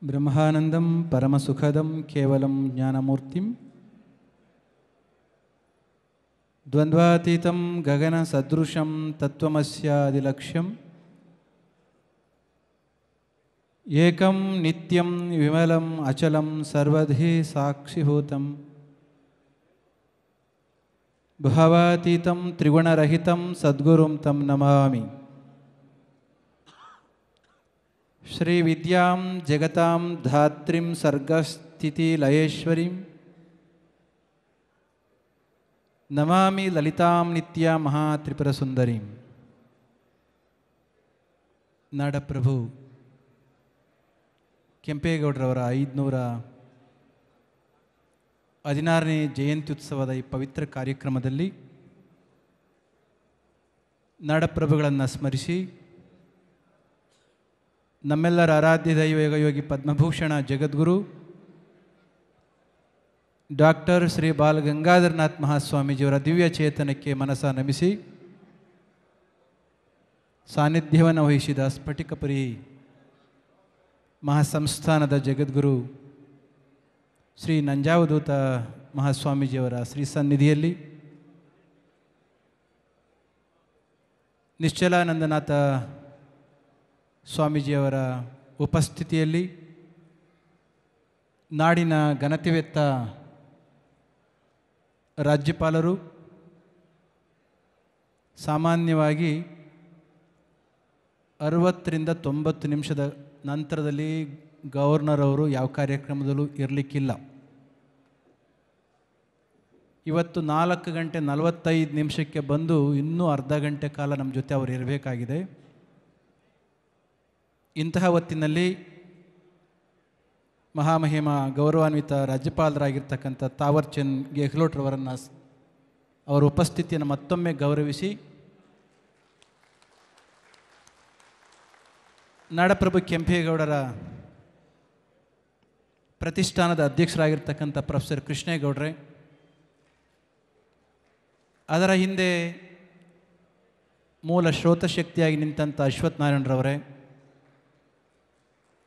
ಬ್ರಹ್ಮಾನಂದಂ ಪರಮಸುಖದಂ ಕೇವಲಂ ಜ್ಞಾನಮೂರ್ತಿಂ ದ್ವಂದ್ವಾತೀತಂ ಗಗನ ಸದೃಶಂ ತತ್ವಮಸ್ಯಾದಿಲಕ್ಷ್ಯಂ ಏಕಂ ನಿತ್ಯಂ ವಿಮಲಂ ಅಚಲಂ ಸರ್ವಧಿ ಸಾಕ್ಷಿಭೂತಂ ಭಾವಾತೀತಂ ತ್ರಿಗುಣರಹಿತಂ ಸದ್ಗುರುಂ ತಂ ನಮಾಮಿ. ಶ್ರೀ ವಿದ್ಯಾಂ ಜಗತಾಂ ಧಾತ್ರಿಂ ಸರ್ಗಸ್ಥಿತಿ ಲಯೇಶ್ವರೀಂ ನಮಾಮಿ ಲಲಿತಾಂ ನಿತ್ಯ ಮಹಾತ್ರಿಪುರ ಸುಂದರೀಂ. ನಾಡಪ್ರಭು ಕೆಂಪೇಗೌಡರವರ 516ನೇ ಜಯಂತ್ಯುತ್ಸವದ ಈ ಪವಿತ್ರ ಕಾರ್ಯಕ್ರಮದಲ್ಲಿ ನಾಡಪ್ರಭುಗಳನ್ನು ಸ್ಮರಿಸಿ ನಮ್ಮೆಲ್ಲರ ಆರಾಧ್ಯ ದೈವ ಯೋಗಿ ಪದ್ಮಭೂಷಣ ಜಗದ್ಗುರು ಡಾಕ್ಟರ್ ಶ್ರೀ ಬಾಲಗಂಗಾಧರನಾಥ್ ಮಹಾಸ್ವಾಮೀಜಿಯವರ ದಿವ್ಯ ಚೇತನಕ್ಕೆ ಮನಸ ನಮಿಸಿ ಸಾನ್ನಿಧ್ಯವನ್ನು ವಹಿಸಿದ ಸ್ಫಟಿಕಪುರಿ ಮಹಾಸಂಸ್ಥಾನದ ಜಗದ್ಗುರು ಶ್ರೀ ನಂಜಾವಧೂತ ಮಹಾಸ್ವಾಮೀಜಿಯವರ ಶ್ರೀ ಸನ್ನಿಧಿಯಲ್ಲಿ ನಿಶ್ಚಲಾನಂದನಾಥ ಸ್ವಾಮೀಜಿಯವರ ಉಪಸ್ಥಿತಿಯಲ್ಲಿ ನಾಡಿನ ಘನತೆವೆತ್ತ ರಾಜ್ಯಪಾಲರು ಸಾಮಾನ್ಯವಾಗಿ 60ರಿಂದ 90 ನಿಮಿಷದ ನಂತರದಲ್ಲಿ ಗವರ್ನರ್ ಅವರು ಯಾವ ಕಾರ್ಯಕ್ರಮದಲ್ಲೂ ಇರಲಿಕ್ಕಿಲ್ಲ. ಇವತ್ತು 4 ಗಂಟೆ 45 ನಿಮಿಷಕ್ಕೆ ಬಂದು ಇನ್ನೂ ಅರ್ಧ ಗಂಟೆ ಕಾಲ ನಮ್ಮ ಜೊತೆ ಅವರು ಇರಬೇಕಾಗಿದೆ. ಇಂತಹ ಹೊತ್ತಿನಲ್ಲಿ ಮಹಾಮಹಿಮ ಗೌರವಾನ್ವಿತ ರಾಜ್ಯಪಾಲರಾಗಿರ್ತಕ್ಕಂಥ ತಾವರ್ ಚಂದ್ ಗೆಹ್ಲೋಟ್ರವರನ್ನು ಅವರ ಉಪಸ್ಥಿತಿಯನ್ನು ಮತ್ತೊಮ್ಮೆ ಗೌರವಿಸಿ ನಾಡಪ್ರಭು ಕೆಂಪೇಗೌಡರ ಪ್ರತಿಷ್ಠಾನದ ಅಧ್ಯಕ್ಷರಾಗಿರ್ತಕ್ಕಂಥ ಪ್ರೊಫೆಸರ್ ಕೃಷ್ಣೇಗೌಡ್ರೆ, ಅದರ ಹಿಂದೆ ಮೂಲ ಶ್ರೋತಶಕ್ತಿಯಾಗಿ ನಿಂತಂಥ ಅಶ್ವಥ್ ನಾರಾಯಣರವರೇ,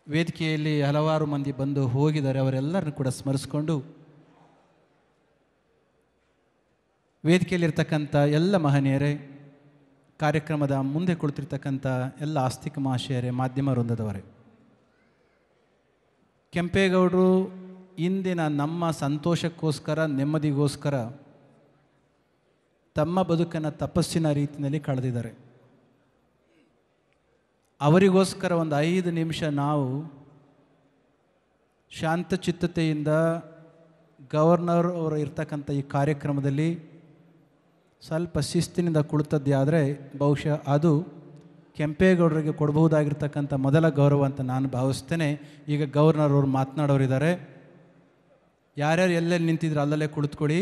ವೇದಿಕೆಯಲ್ಲಿ ಹಲವಾರು ಮಂದಿ ಬಂದು ಹೋಗಿದ್ದಾರೆ, ಅವರೆಲ್ಲರನ್ನು ಕೂಡ ಸ್ಮರಿಸಿಕೊಂಡು ವೇದಿಕೆಯಲ್ಲಿರ್ತಕ್ಕಂಥ ಎಲ್ಲ ಮಹನೀಯರೇ, ಕಾರ್ಯಕ್ರಮದ ಮುಂದೆ ಕುಳಿತಿರ್ತಕ್ಕಂಥ ಎಲ್ಲ ಆಸ್ತಿಕ ಮಹಾಶಯರೇ, ಮಾಧ್ಯಮ ವೃಂದದವರೇ, ಕೆಂಪೇಗೌಡರು ಇಂದಿನ ನಮ್ಮ ಸಂತೋಷಕ್ಕೋಸ್ಕರ ನೆಮ್ಮದಿಗೋಸ್ಕರ ತಮ್ಮ ಬದುಕನ್ನು ತಪಸ್ಸಿನ ರೀತಿಯಲ್ಲಿ ಕಳೆದಿದ್ದಾರೆ. ಅವರಿಗೋಸ್ಕರ ಒಂದು 5 ನಿಮಿಷ ನಾವು ಶಾಂತಚಿತ್ತತೆಯಿಂದ ಗವರ್ನರ್ ಅವರು ಇರ್ತಕ್ಕಂಥ ಈ ಕಾರ್ಯಕ್ರಮದಲ್ಲಿ ಸ್ವಲ್ಪ ಶಿಸ್ತಿನಿಂದ ಕುಳಿತದ್ದೇ ಆದರೆ ಬಹುಶಃ ಅದು ಕೆಂಪೇಗೌಡರಿಗೆ ಕೊಡಬಹುದಾಗಿರ್ತಕ್ಕಂಥ ಮೊದಲ ಗೌರವ ಅಂತ ನಾನು ಭಾವಿಸ್ತೇನೆ. ಈಗ ಗವರ್ನರ್ ಅವರು ಮಾತನಾಡೋರಿದ್ದಾರೆ. ಯಾರ್ಯಾರು ಎಲ್ಲೆಲ್ಲಿ ನಿಂತಿದ್ರು ಅಲ್ಲಲ್ಲೇ ಕುಳಿತುಕೊಳ್ಳಿ.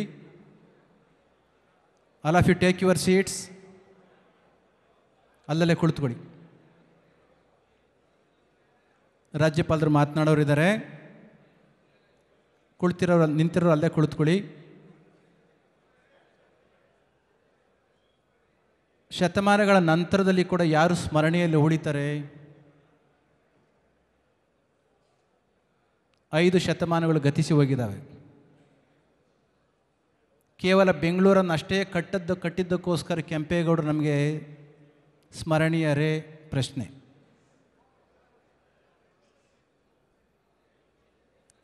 All of you take your seats. ಅಲ್ಲಲ್ಲೇ ಕುಳಿತುಕೊಳ್ಳಿ. ರಾಜ್ಯಪಾಲರು ಮಾತನಾಡೋರಿದ್ದಾರೆ. ನಿಂತಿರೋರು ಅಲ್ಲೇ ಕುಳಿತುಕೊಳ್ಳಿ. ಶತಮಾನಗಳ ನಂತರದಲ್ಲಿ ಕೂಡ ಯಾರು ಸ್ಮರಣೆಯಲ್ಲಿ ಉಳಿತಾರೆ? 5 ಶತಮಾನಗಳು ಗತಿಸಿ ಹೋಗಿದ್ದಾವೆ. ಕೇವಲ ಬೆಂಗಳೂರನ್ನು ಅಷ್ಟೇ ಕಟ್ಟಿದ್ದಕ್ಕೋಸ್ಕರ ಕೆಂಪೇಗೌಡರು ನಮಗೆ ಸ್ಮರಣೀಯರೇ? ಪ್ರಶ್ನೆ.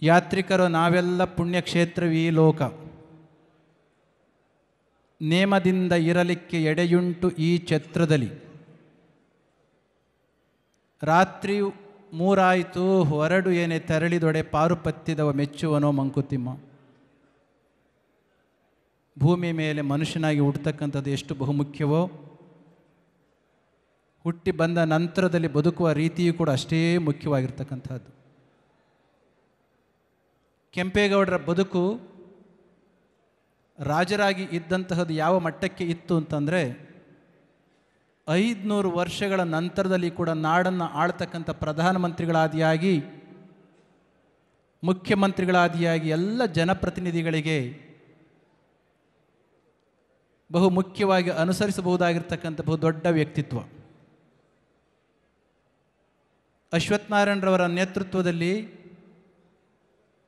ಯಾತ್ರಿಕರು ನಾವೆಲ್ಲ ಪುಣ್ಯಕ್ಷೇತ್ರವೀ ಲೋಕ, ನೇಮದಿಂದ ಇರಲಿಕ್ಕೆ ಎಡೆಯುಂಟು ಈ ಛತ್ರದಲ್ಲಿ, ರಾತ್ರಿ 3 ಹೊರಡು ಏನೇ ತೆರಳಿದೊಡೆ ಪಾರುಪತ್ಯದವ ಮೆಚ್ಚುವನೋ ಮಂಕುತಿಮ್ಮ. ಭೂಮಿ ಮೇಲೆ ಮನುಷ್ಯನಾಗಿ ಹುಟ್ಟತಕ್ಕಂಥದ್ದು ಎಷ್ಟು ಬಹುಮುಖ್ಯವೋ, ಹುಟ್ಟಿ ಬಂದ ನಂತರದಲ್ಲಿ ಬದುಕುವ ರೀತಿಯೂ ಕೂಡ ಅಷ್ಟೇ ಮುಖ್ಯವಾಗಿರ್ತಕ್ಕಂಥದ್ದು. ಕೆಂಪೇಗೌಡರ ಬದುಕು ರಾಜರಾಗಿ ಇದ್ದಂತಹದ್ದು ಯಾವ ಮಟ್ಟಕ್ಕೆ ಇತ್ತು ಅಂತಂದರೆ, 500 ವರ್ಷಗಳ ನಂತರದಲ್ಲಿ ಕೂಡ ನಾಡನ್ನು ಆಳ್ತಕ್ಕಂಥ ಪ್ರಧಾನಮಂತ್ರಿಗಳಾದಿಯಾಗಿ, ಮುಖ್ಯಮಂತ್ರಿಗಳಾದಿಯಾಗಿ ಎಲ್ಲ ಜನಪ್ರತಿನಿಧಿಗಳಿಗೆ ಬಹು ಮುಖ್ಯವಾಗಿ ಅನುಸರಿಸಬಹುದಾಗಿರ್ತಕ್ಕಂಥ ಬಹುದೊಡ್ಡ ವ್ಯಕ್ತಿತ್ವ. ಅಶ್ವಥ್ ನಾರಾಯಣರವರ ನೇತೃತ್ವದಲ್ಲಿ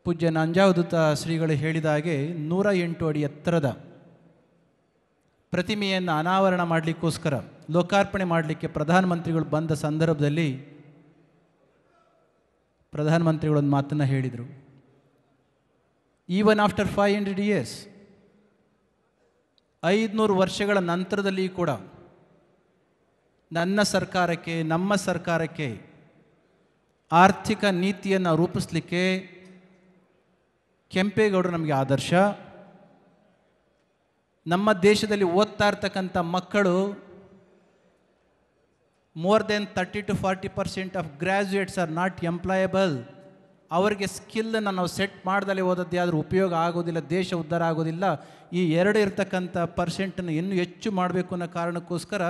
ಪೂಜ್ಯ ನಂಜಾವಧೂತ ಶ್ರೀಗಳು ಹೇಳಿದ ಹಾಗೆ 108 ಅಡಿ ಎತ್ತರದ ಪ್ರತಿಮೆಯನ್ನು ಅನಾವರಣ ಮಾಡಲಿಕ್ಕೋಸ್ಕರ ಲೋಕಾರ್ಪಣೆ ಮಾಡಲಿಕ್ಕೆ ಪ್ರಧಾನಮಂತ್ರಿಗಳು ಬಂದ ಸಂದರ್ಭದಲ್ಲಿ ಪ್ರಧಾನಮಂತ್ರಿಗಳೊಂದು ಮಾತನ್ನು ಹೇಳಿದರು. ಈವನ್ ಆಫ್ಟರ್ 500 years, 500 ವರ್ಷಗಳ ನಂತರದಲ್ಲಿ ಕೂಡ ನನ್ನ ಸರ್ಕಾರಕ್ಕೆ, ನಮ್ಮ ಸರ್ಕಾರಕ್ಕೆ ಆರ್ಥಿಕ ನೀತಿಯನ್ನು ರೂಪಿಸಲಿಕ್ಕೆ ಕೆಂಪೇಗೌಡರು ನಮಗೆ ಆದರ್ಶ. ನಮ್ಮ ದೇಶದಲ್ಲಿ ಓದ್ತಾ ಇರ್ತಕ್ಕಂಥ ಮಕ್ಕಳು more than 30 to 40% of graduates are not employable. ಅವರಿಗೆ ಸ್ಕಿಲ್ಲನ್ನು ನಾವು ಸೆಟ್ ಮಾಡ್ದಲೇ ಓದೋದೇ ಆದರೂ ಉಪಯೋಗ ಆಗೋದಿಲ್ಲ, ದೇಶ ಉದ್ಧಾರ ಆಗೋದಿಲ್ಲ. ಈ ಎರಡು ಇರ್ತಕ್ಕಂಥ ಪರ್ಸೆಂಟನ್ನು ಇನ್ನೂ ಹೆಚ್ಚು ಮಾಡಬೇಕು ಅನ್ನೋ ಕಾರಣಕ್ಕೋಸ್ಕರ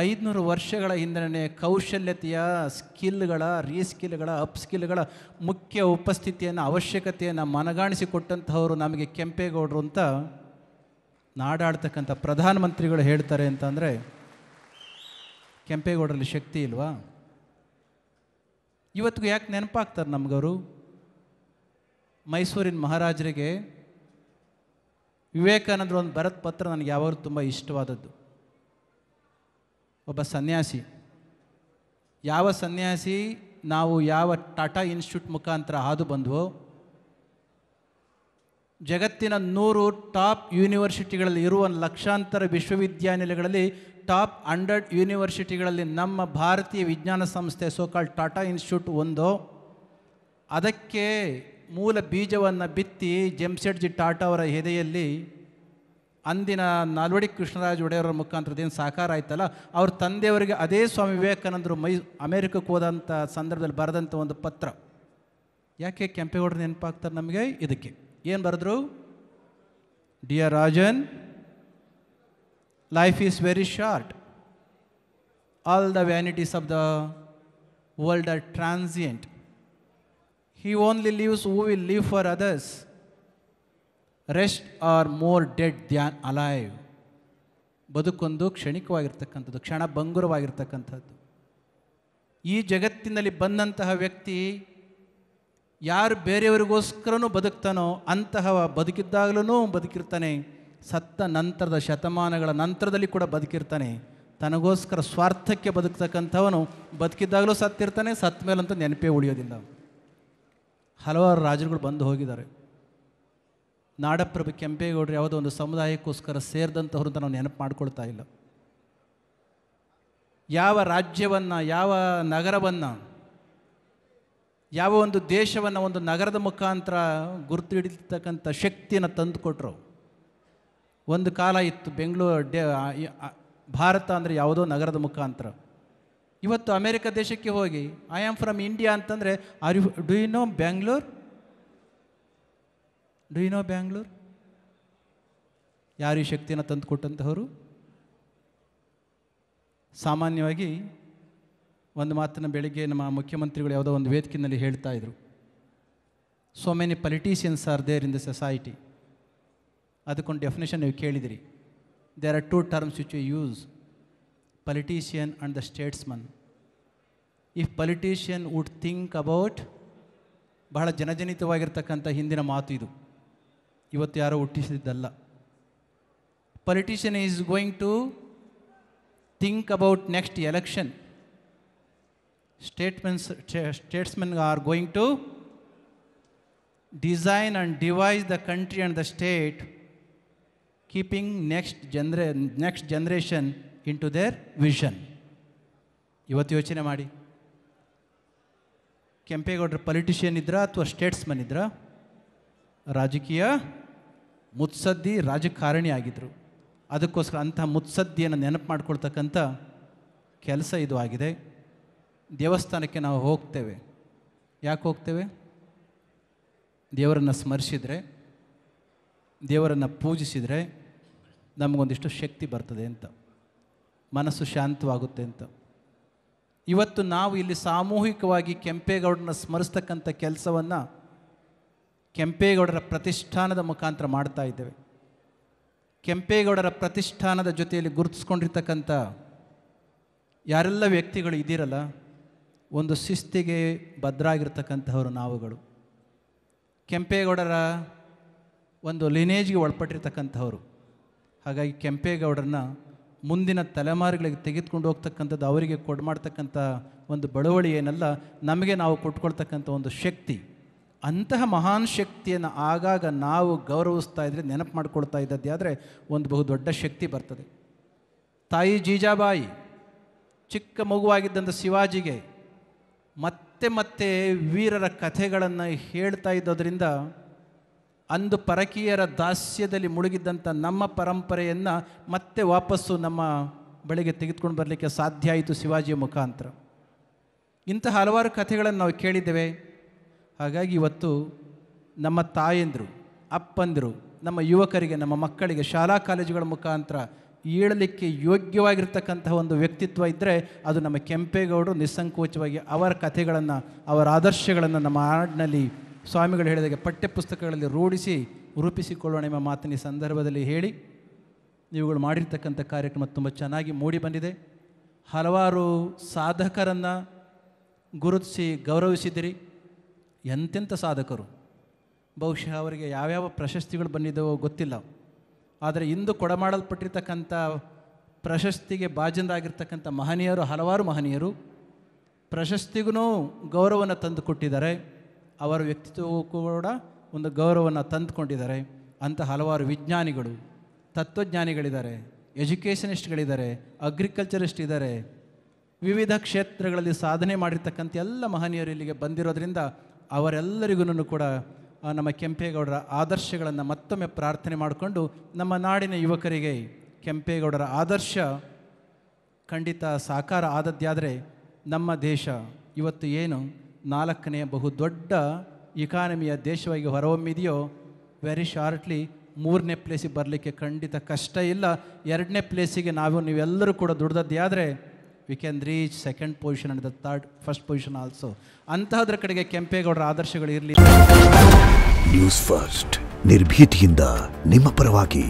500 ವರ್ಷಗಳ ಹಿಂದನೇ ಕೌಶಲ್ಯತೆಯ ಸ್ಕಿಲ್ಗಳ, ರೀಸ್ಕಿಲ್ಗಳ, ಅಪ್ಸ್ಕಿಲ್ಗಳ ಮುಖ್ಯ ಉಪಸ್ಥಿತಿಯನ್ನು, ಅವಶ್ಯಕತೆಯನ್ನು ಮನಗಾಣಿಸಿಕೊಟ್ಟಂತಹವರು ನಮಗೆ ಕೆಂಪೇಗೌಡರು ಅಂತ ನಾಡಾಡ್ತಕ್ಕಂಥ ಪ್ರಧಾನಮಂತ್ರಿಗಳು ಹೇಳ್ತಾರೆ ಅಂತಂದರೆ ಕೆಂಪೇಗೌಡರಲ್ಲಿ ಶಕ್ತಿ ಇಲ್ವಾ? ಇವತ್ತಿಗೂ ಯಾಕೆ ನೆನಪಾಗ್ತಾರೆ ನಮಗವರು? ಮೈಸೂರಿನ ಮಹಾರಾಜರಿಗೆ ವಿವೇಕಾನಂದರು ಒಂದು ಬರೆದ ಪತ್ರ ನನಗೆ ಯಾವಾಗಲೂ ತುಂಬ ಇಷ್ಟವಾದದ್ದು. ಒಬ್ಬ ಸನ್ಯಾಸಿ, ಯಾವ ಸನ್ಯಾಸಿ ನಾವು ಯಾವ ಟಾಟಾ ಇನ್ಸ್ಟಿಟ್ಯೂಟ್ ಮುಖಾಂತರ ಹಾದು ಬಂದವೋ, ಜಗತ್ತಿನ 100 ಟಾಪ್ ಯೂನಿವರ್ಸಿಟಿಗಳಲ್ಲಿ ಇರುವ ಲಕ್ಷಾಂತರ ವಿಶ್ವವಿದ್ಯಾನಿಲಯಗಳಲ್ಲಿ ಟಾಪ್ 100 ಯೂನಿವರ್ಸಿಟಿಗಳಲ್ಲಿ ನಮ್ಮ ಭಾರತೀಯ ವಿಜ್ಞಾನ ಸಂಸ್ಥೆ ಸೋಕಾಲ್ಡ್ ಟಾಟಾ ಇನ್ಸ್ಟಿಟ್ಯೂಟ್ ಒಂದು. ಅದಕ್ಕೆ ಮೂಲ ಬೀಜವನ್ನು ಬಿತ್ತಿ ಜೆಮ್ಸೆಡ್ಜಿ ಟಾಟಾ ಅವರ ಎದೆಯಲ್ಲಿ ಅಂದಿನ ನಾಲ್ವಡಿ ಕೃಷ್ಣರಾಜ ಒಡೆಯವರ ಮುಖಾಂತರದೇನು ಸಾಕಾರ ಆಯ್ತಲ್ಲ, ಅವ್ರ ತಂದೆಯವರಿಗೆ ಅದೇ ಸ್ವಾಮಿ ವಿವೇಕಾನಂದರು ಅಮೇರಿಕಕ್ಕೆ ಹೋದಂಥ ಸಂದರ್ಭದಲ್ಲಿ ಬರೆದಂಥ ಒಂದು ಪತ್ರ. ಯಾಕೆ ಕೆಂಪೇಗೌಡರು ನೆನಪಾಗ್ತಾರೆ ನಮಗೆ? ಇದಕ್ಕೆ ಏನು ಬರೆದ್ರು? Dear Rajan, life is very short. All the vanities of the world are transient. He only lives who will live for others. Rest are more dead than alive. ಬದುಕೊಂದು ಕ್ಷಣಿಕವಾಗಿರ್ತಕ್ಕಂಥದ್ದು, ಕ್ಷಣಭಂಗುರವಾಗಿರ್ತಕ್ಕಂಥದ್ದು. ಈ ಜಗತ್ತಿನಲ್ಲಿ ಬಂದಂತಹ ವ್ಯಕ್ತಿ ಯಾರು ಬೇರೆಯವರಿಗೋಸ್ಕರನೂ ಬದುಕ್ತಾನೋ ಅಂತಹ ಬದುಕಿದ್ದಾಗಲೂ ಬದುಕಿರ್ತಾನೆ, ಸತ್ತ ನಂತರದ ಶತಮಾನಗಳ ನಂತರದಲ್ಲಿ ಕೂಡ ಬದುಕಿರ್ತಾನೆ. ತನಗೋಸ್ಕರ ಸ್ವಾರ್ಥಕ್ಕೆ ಬದುಕ್ತಕ್ಕಂಥವನು ಬದುಕಿದ್ದಾಗಲೂ ಸತ್ತಿರ್ತಾನೆ, ಸತ್ತ ಮೇಲಂತೂ ನೆನಪೇ ಉಳಿಯೋದಿಲ್ಲ. ಹಲವಾರು ರಾಜರುಗಳು ಬಂದು ಹೋಗಿದ್ದಾರೆ. ನಾಡಪ್ರಭು ಕೆಂಪೇಗೌಡರು ಯಾವುದೋ ಒಂದು ಸಮುದಾಯಕ್ಕೋಸ್ಕರ ಸೇರಿದಂಥವ್ರು ಅಂತ ನಾವು ನೆನಪು ಮಾಡ್ಕೊಳ್ತಾ ಇಲ್ಲ. ಯಾವ ರಾಜ್ಯವನ್ನು, ಯಾವ ನಗರವನ್ನು, ಯಾವ ಒಂದು ದೇಶವನ್ನು ಒಂದು ನಗರದ ಮುಖಾಂತರ ಗುರುತು ಹಿಡಿತಕ್ಕಂಥ ಶಕ್ತಿಯನ್ನು ತಂದುಕೊಟ್ರು. ಒಂದು ಕಾಲ ಇತ್ತು ಭಾರತ ಅಂದರೆ ಯಾವುದೋ ನಗರದ ಮುಖಾಂತರ. ಇವತ್ತು ಅಮೇರಿಕ ದೇಶಕ್ಕೆ ಹೋಗಿ ಐ ಆಮ್ ಫ್ರಮ್ ಇಂಡಿಯಾ ಅಂತಂದರೆ do you know Bangalore? Do you know Bangalore? ಯಾರು ಈ ಶಕ್ತಿಯನ್ನು ತಂದುಕೊಟ್ಟಂತಹವರು? ಸಾಮಾನ್ಯವಾಗಿ ಒಂದು ಮಾತನ್ನು ಬೆಳಿಗ್ಗೆ ನಮ್ಮ ಮುಖ್ಯಮಂತ್ರಿಗಳು ಯಾವುದೋ ಒಂದು ವೇದಿಕೆಯಲ್ಲಿ ಹೇಳ್ತಾ ಇದ್ರು. So many politicians are there in the society. ಅದಕ್ಕೊಂದು ಡೆಫಿನೇಷನ್ ನೀವು ಕೇಳಿದಿರಿ. There are 2 terms which you use, politician and the statesman. If politician would think about, ಬಹಳ ಜನಜನಿತವಾಗಿರ್ತಕ್ಕಂಥ ಹಿಂದಿನ ಮಾತು ಇದು, ಇವತ್ತು ಯಾರೋ ಹುಟ್ಟಿಸಿದ್ದಲ್ಲ. Politician is going to think about next election. Statesmen are going to design and devise the country and the state, keeping next generation into their vision. ಇವತ್ತು ಯೋಚನೆ ಮಾಡಿ, ಕೆಂಪೇಗೌಡರು ಪೊಲಿಟಿಷಿಯನ್ ಇದ್ರಾ ಅಥವಾ ಸ್ಟೇಟ್ಸ್ಮನ್ ಇದ್ರಾ? ರಾಜಕೀಯ ಮುತ್ಸದ್ದಿ, ರಾಜಕಾರಣಿ ಆಗಿದ್ದರು. ಅದಕ್ಕೋಸ್ಕರ ಅಂಥ ಮುತ್ಸದ್ದಿಯನ್ನು ನೆನಪು ಮಾಡ್ಕೊಳ್ತಕ್ಕಂಥ ಕೆಲಸ ಇದು ಆಗಿದೆ. ದೇವಸ್ಥಾನಕ್ಕೆ ನಾವು ಹೋಗ್ತೇವೆ. ಯಾಕೆ ಹೋಗ್ತೇವೆ? ದೇವರನ್ನು ಸ್ಮರಿಸಿದರೆ, ದೇವರನ್ನು ಪೂಜಿಸಿದರೆ ನಮಗೊಂದಿಷ್ಟು ಶಕ್ತಿ ಬರ್ತದೆ ಅಂತ, ಮನಸ್ಸು ಶಾಂತವಾಗುತ್ತೆ ಅಂತ. ಇವತ್ತು ನಾವು ಇಲ್ಲಿ ಸಾಮೂಹಿಕವಾಗಿ ಕೆಂಪೇಗೌಡರನ್ನ ಸ್ಮರಿಸ್ತಕ್ಕಂಥ ಕೆಲಸವನ್ನು ಕೆಂಪೇಗೌಡರ ಪ್ರತಿಷ್ಠಾನದ ಮುಖಾಂತರ ಮಾಡ್ತಾ ಇದ್ದೇವೆ. ಕೆಂಪೇಗೌಡರ ಪ್ರತಿಷ್ಠಾನದ ಜೊತೆಯಲ್ಲಿ ಗುರುತಿಸ್ಕೊಂಡಿರ್ತಕ್ಕಂಥ ಯಾರೆಲ್ಲ ವ್ಯಕ್ತಿಗಳು ಇದ್ದೀರಲ್ಲ, ಒಂದು ಶಿಸ್ತಿಗೆ ಭದ್ರಾಗಿರ್ತಕ್ಕಂಥವರು ನಾವುಗಳು. ಕೆಂಪೇಗೌಡರ ಒಂದು ಲಿನೇಜ್ಗೆ ಒಳಪಟ್ಟಿರ್ತಕ್ಕಂಥವ್ರು. ಹಾಗಾಗಿ ಕೆಂಪೇಗೌಡರನ್ನ ಮುಂದಿನ ತಲೆಮಾರುಗಳಿಗೆ ತೆಗೆದುಕೊಂಡು ಹೋಗ್ತಕ್ಕಂಥದ್ದು, ಅವರಿಗೆ ಕೊಡ್ಮಾಡ್ತಕ್ಕಂಥ ಒಂದು ಬಳುವಳಿ ಏನಲ್ಲ, ನಮಗೆ ನಾವು ಕೊಟ್ಕೊಳ್ತಕ್ಕಂಥ ಒಂದು ಶಕ್ತಿ. ಅಂತಹ ಮಹಾನ್ ಶಕ್ತಿಯನ್ನು ಆಗಾಗ ನಾವು ಗೌರವಿಸ್ತಾ ಇದ್ದರೆ, ನೆನಪು ಮಾಡ್ಕೊಳ್ತಾ ಇದ್ದದ್ದು ಆದರೆ ಒಂದು ಬಹುದೊಡ್ಡ ಶಕ್ತಿ ಬರ್ತದೆ. ತಾಯಿ ಜೀಜಾಬಾಯಿ ಚಿಕ್ಕ ಮಗುವಾಗಿದ್ದಂಥ ಶಿವಾಜಿಗೆ ಮತ್ತೆ ಮತ್ತೆ ವೀರರ ಕಥೆಗಳನ್ನು ಹೇಳ್ತಾ ಇದ್ದೋದ್ರಿಂದ ಅಂದು ಪರಕೀಯರ ದಾಸ್ಯದಲ್ಲಿ ಮುಳುಗಿದ್ದಂಥ ನಮ್ಮ ಪರಂಪರೆಯನ್ನು ಮತ್ತೆ ವಾಪಸ್ಸು ನಮ್ಮ ಬಳಿಗೆ ತೆಗೆದುಕೊಂಡು ಬರಲಿಕ್ಕೆ ಸಾಧ್ಯ ಆಯಿತು ಶಿವಾಜಿಯ ಮುಖಾಂತರ. ಇಂಥ ಹಲವಾರು ಕಥೆಗಳನ್ನು ನಾವು ಕೇಳಿದ್ದೇವೆ. ಹಾಗಾಗಿ ಇವತ್ತು ನಮ್ಮ ತಾಯಂದಿರು, ಅಪ್ಪಂದಿರು, ನಮ್ಮ ಯುವಕರಿಗೆ, ನಮ್ಮ ಮಕ್ಕಳಿಗೆ ಶಾಲಾ ಕಾಲೇಜುಗಳ ಮುಖಾಂತರ ಏಳಲಿಕ್ಕೆ ಯೋಗ್ಯವಾಗಿರ್ತಕ್ಕಂತಹ ಒಂದು ವ್ಯಕ್ತಿತ್ವ ಇದ್ದರೆ ಅದು ನಮ್ಮ ಕೆಂಪೇಗೌಡರು. ನಿಸ್ಸಂಕೋಚವಾಗಿ ಅವರ ಕಥೆಗಳನ್ನು, ಅವರ ಆದರ್ಶಗಳನ್ನು ನಮ್ಮ ನಾಡಿನಲ್ಲಿ ಸ್ವಾಮಿಗಳು ಹೇಳಿದಾಗೆ ಪಠ್ಯಪುಸ್ತಕಗಳಲ್ಲಿ ರೂಪಿಸಿಕೊಳ್ಳೋಣ ಎಂಬ ಮಾತಿನ ಸಂದರ್ಭದಲ್ಲಿ ಹೇಳಿ, ನೀವುಗಳು ಮಾಡಿರ್ತಕ್ಕಂಥ ಕಾರ್ಯಕ್ರಮ ತುಂಬ ಚೆನ್ನಾಗಿ ಮೂಡಿ ಬಂದಿದೆ. ಹಲವಾರು ಸಾಧಕರನ್ನು ಗುರುತಿಸಿ ಗೌರವಿಸಿದಿರಿ. ಎಂತೆಂಥ ಸಾಧಕರು, ಬಹುಶಃ ಅವರಿಗೆ ಯಾವ್ಯಾವ ಪ್ರಶಸ್ತಿಗಳು ಬಂದಿದ್ದವೋ ಗೊತ್ತಿಲ್ಲ. ಆದರೆ ಇಂದು ಕೊಡಮಾಡಲ್ಪಟ್ಟಿರ್ತಕ್ಕಂಥ ಪ್ರಶಸ್ತಿಗೆ ಭಾಜನರಾಗಿರ್ತಕ್ಕಂಥ ಮಹನೀಯರು, ಹಲವಾರು ಮಹನೀಯರು ಪ್ರಶಸ್ತಿಗೂ ಗೌರವವನ್ನು ತಂದುಕೊಟ್ಟಿದ್ದಾರೆ. ಅವರ ವ್ಯಕ್ತಿತ್ವವೂ ಕೂಡ ಒಂದು ಗೌರವವನ್ನು ತಂದುಕೊಂಡಿದ್ದಾರೆ. ಅಂಥ ಹಲವಾರು ವಿಜ್ಞಾನಿಗಳು, ತತ್ವಜ್ಞಾನಿಗಳಿದ್ದಾರೆ, ಎಜುಕೇಷನಿಸ್ಟ್ಗಳಿದ್ದಾರೆ, ಅಗ್ರಿಕಲ್ಚರಿಸ್ಟ್ ಇದ್ದಾರೆ, ವಿವಿಧ ಕ್ಷೇತ್ರಗಳಲ್ಲಿ ಸಾಧನೆ ಮಾಡಿರ್ತಕ್ಕಂಥ ಎಲ್ಲ ಮಹನೀಯರು ಇಲ್ಲಿಗೆ ಬಂದಿರೋದ್ರಿಂದ ಅವರೆಲ್ಲರಿಗೂ ಕೂಡ ನಮ್ಮ ಕೆಂಪೇಗೌಡರ ಆದರ್ಶಗಳನ್ನು ಮತ್ತೊಮ್ಮೆ ಪ್ರಾರ್ಥನೆ ಮಾಡಿಕೊಂಡು, ನಮ್ಮ ನಾಡಿನ ಯುವಕರಿಗೆ ಕೆಂಪೇಗೌಡರ ಆದರ್ಶ ಖಂಡಿತ ಸಾಕಾರ ಆದದ್ದಾದರೆ ನಮ್ಮ ದೇಶ ಇವತ್ತು ಏನು 4ನೇ ಬಹುದೊಡ್ಡ ಇಕಾನಮಿಯ ದೇಶವಾಗಿ ಹೊರಹೊಮ್ಮಿದೆಯೋ, ವೆರಿ ಶಾರ್ಟ್ಲಿ 3ನೇ ಪ್ಲೇಸಿಗೆ ಬರಲಿಕ್ಕೆ ಖಂಡಿತ ಕಷ್ಟ ಇಲ್ಲ. 2ನೇ ಪ್ಲೇಸಿಗೆ ನೀವೆಲ್ಲರೂ ಕೂಡ ದುಡ್ದದ್ದೇ ಆದರೆ we can reach 2nd position and the 1st position also. ಅಂತಹದ್ರ ಕಡೆಗೆ ಕೆಂಪೇಗೌಡರ ಆದರ್ಶಗಳು ಇರಲಿ. ನ್ಯೂಸ್ ಫಸ್ಟ್, ನಿರ್ಭೀತಿಯಿಂದ ನಿಮ್ಮ ಪರವಾಗಿ.